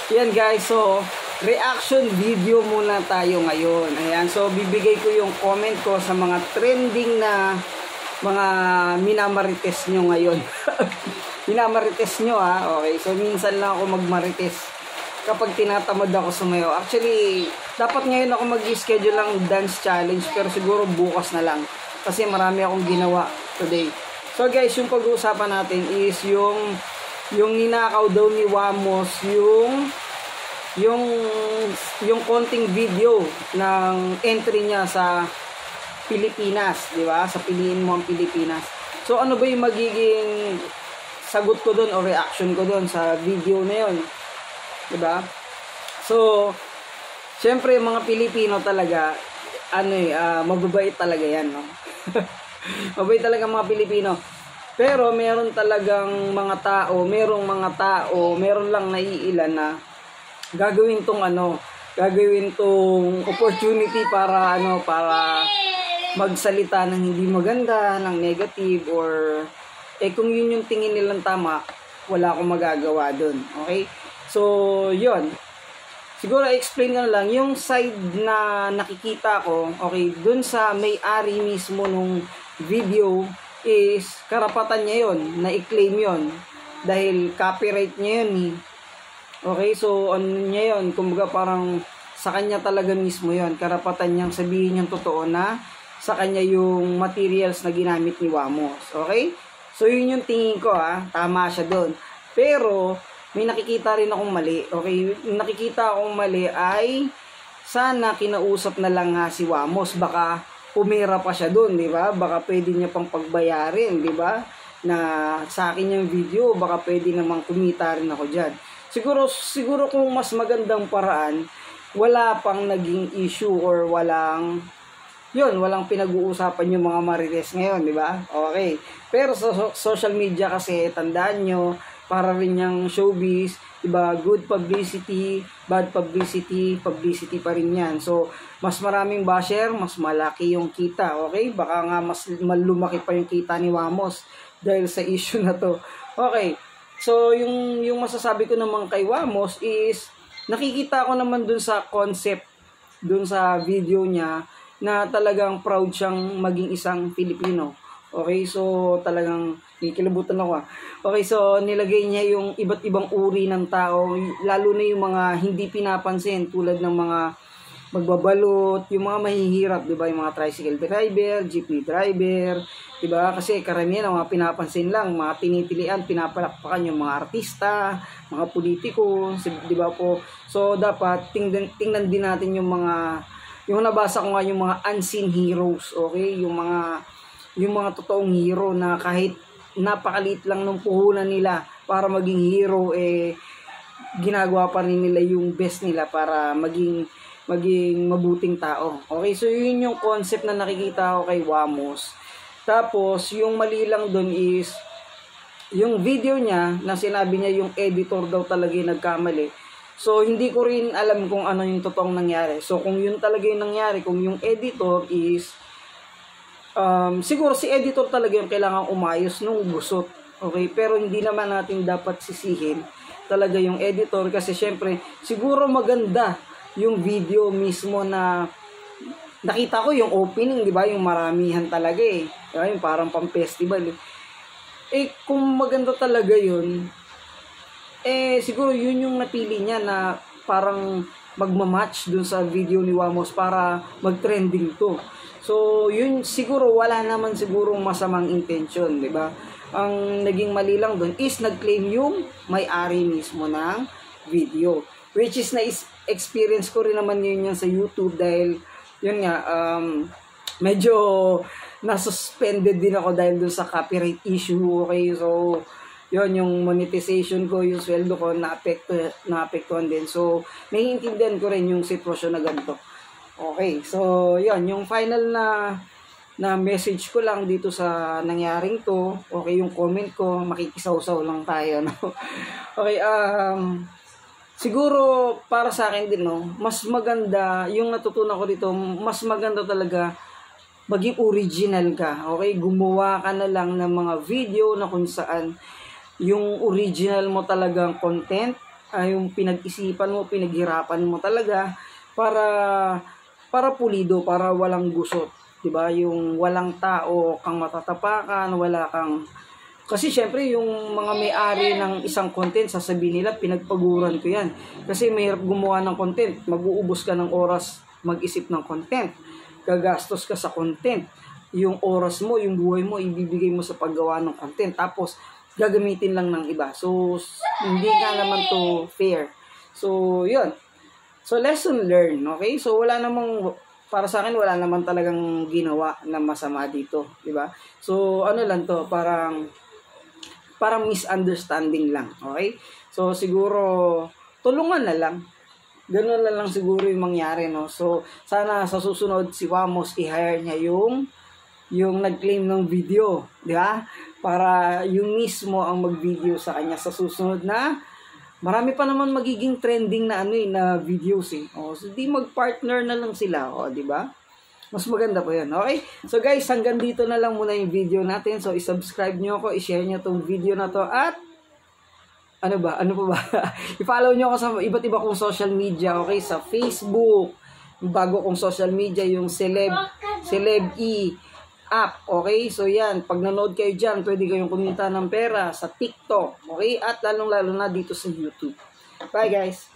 Yan guys, so reaction video muna tayo ngayon. Ayan, so bibigay ko yung comment ko sa mga trending na mga minamarites nyo ngayon. Minamarites nyo okay. So minsan lang ako magmarites kapag tinatamad ako sumayaw. Actually, dapat ngayon ako mag-schedule ng dance challenge pero siguro bukas na lang kasi marami akong ginawa today. So guys, yung pag-uusapan natin is yung ninakaw daw ni Wamos yung konting video ng entry niya sa Pilipinas, di ba? Sa Piliin Mo ang Pilipinas. So ano ba yung magiging sagot ko doon o reaction ko doon sa video na yun? Di ba? So syempre mga Pilipino talaga mababait talaga yan, no? Mababait talaga mga Pilipino. Pero meron talagang mga tao, meron lang naiilan na gagawin tong opportunity para magsalita ng hindi maganda, ng negative, or kung yun yung tingin nilang tama, wala akong magagawa dun. Okay? So, yun. Siguro explain ko na lang yung side na nakikita ko, okay, dun sa may-ari mismo nung video is karapatan niya yun, na-i-claim yun dahil copyright niya yun. Okay, so ano niya yun, kumbaga parang sa kanya talaga mismo yun, karapatan niyang sabihin yung totoo na sa kanya yung materials na ginamit ni Wamos. Okay, so yun yung tingin ko, tama siya doon. Pero may nakikita rin akong mali. Okay, nakikita akong mali ay sana kinausap na lang si Wamos, baka pumira pa siya doon, di ba? Baka pwede niya pang pagbayarin, di ba? Na sa akin yung video, baka pwede namang kumita rin ako diyan. Siguro kung mas magandang paraan, wala pang naging issue or walang pinag-uusapan yung mga marites ngayon, di ba? Okay. Pero sa social media kasi, tandaan nyo, para rin yung showbiz, diba, good publicity, bad publicity, publicity pa rin yan. So, mas maraming basher, mas malaki yung kita, okay? Baka nga mas malumaki pa yung kita ni Wamos dahil sa issue na to. Okay, so yung masasabi ko naman kay Wamos is, nakikita ko naman dun sa concept, dun sa video niya, na talagang proud siyang maging isang Pilipino. Okay, so talagang kikilabutan ako. Okay, so nilagay niya yung iba't ibang uri ng tao, lalo na yung mga hindi pinapansin tulad ng mga magbabalot, yung mga mahihirap, 'di ba? Yung mga tricycle driver, jeepney driver, 'di ba? Kasi karamihan ang mga pinapansin lang, mga tinitilian, pinapalakpakan yung mga artista, mga politiko, 'di ba po? So dapat tingnan din natin yung nabasa ko nga yung mga unseen heroes, okay? Yung mga totoong hero na kahit napakaliit lang ng puhunan nila para maging hero, ginagawa pa rin nila yung best nila para maging mabuting tao. Okay, so yun yung concept na nakikita ko kay Wamos. Tapos, yung mali lang dun is, yung video niya, na sinabi niya yung editor daw talaga yung nagkamali. So, hindi ko rin alam kung ano yung totoong nangyari. So, kung yun talaga yung nangyari, kung yung editor is, siguro si editor talaga yung kailangan umayos nung gusot. Okay? Pero hindi naman natin dapat sisihin talaga yung editor kasi syempre siguro maganda yung video mismo na nakita ko yung opening, di ba? Yung maramihan talaga diba? Yung parang pang-festival. Kung maganda talaga yun, siguro yun yung napili niya na parang magmamatch dun sa video ni Wamos para mag-trending to. So, yun siguro wala naman sigurong masamang intention, 'di ba? Ang naging mali lang doon is nag-claim yung may-ari mismo ng video. Which is experience ko rin naman yun sa YouTube dahil yun nga medyo na-suspended din ako dahil doon sa copyright issue, okay? So, yun yung monetization ko, yung sweldo ko na-apektuhan din. So, naiintindihan ko rin yung sitwasyon na ganito. Okay, so yun, yung final na message ko lang dito sa nangyaring to, okay, yung comment ko, makikisaw-saw lang tayo, no? Okay, siguro para sa akin din, no, mas maganda, yung natutunan ko dito, mas maganda talaga maging original ka, okay? Gumawa ka na lang ng mga video na kung saan yung original mo talagang content, yung pinag-isipan mo, pinaghirapan mo talaga para pulido, para walang gusot, 'di ba? Yung walang tao kang matatapakan, wala kang kasi syempre yung mga may-ari ng isang content, sasabihin nila pinagpaguran ko 'yan. Kasi mahirap gumawa ng content, mag-uubos ka ng oras mag-isip ng content. Gagastos ka sa content. Yung oras mo, yung buhay mo ibibigay mo sa paggawa ng content. Tapos gagamitin lang ng iba. So hindi nga naman to fair. So 'yun. So lesson learned, okay? So wala namang para sa akin wala naman talagang ginawa na masama dito, 'di ba? So ano lang to, parang misunderstanding lang, okay? So siguro tulungan na lang. Ganun na lang siguro yung mangyari, no? So sana sa susunod si Wamos i-hire niya yung nag-claim ng video, di ba? Para yung mismo ang mag-video sa kanya sa susunod na marami pa naman magiging trending na na videos eh. Oh, so di mag-partner na lang sila, oh, di ba? Mas maganda po yun. Okay? So guys, hanggang dito na lang muna yung video natin. So i-subscribe nyo ako, i-share nyo tong video na to at ano pa ba? I-follow nyo ako sa iba't iba kong social media. Okay? Sa Facebook, yung bago kong social media, yung Celeb E app. Okay? So yan, pag nanood kayo dyan, pwede kayong kumita ng pera sa TikTok. Okay? At lalong-lalo na dito sa YouTube. Bye guys!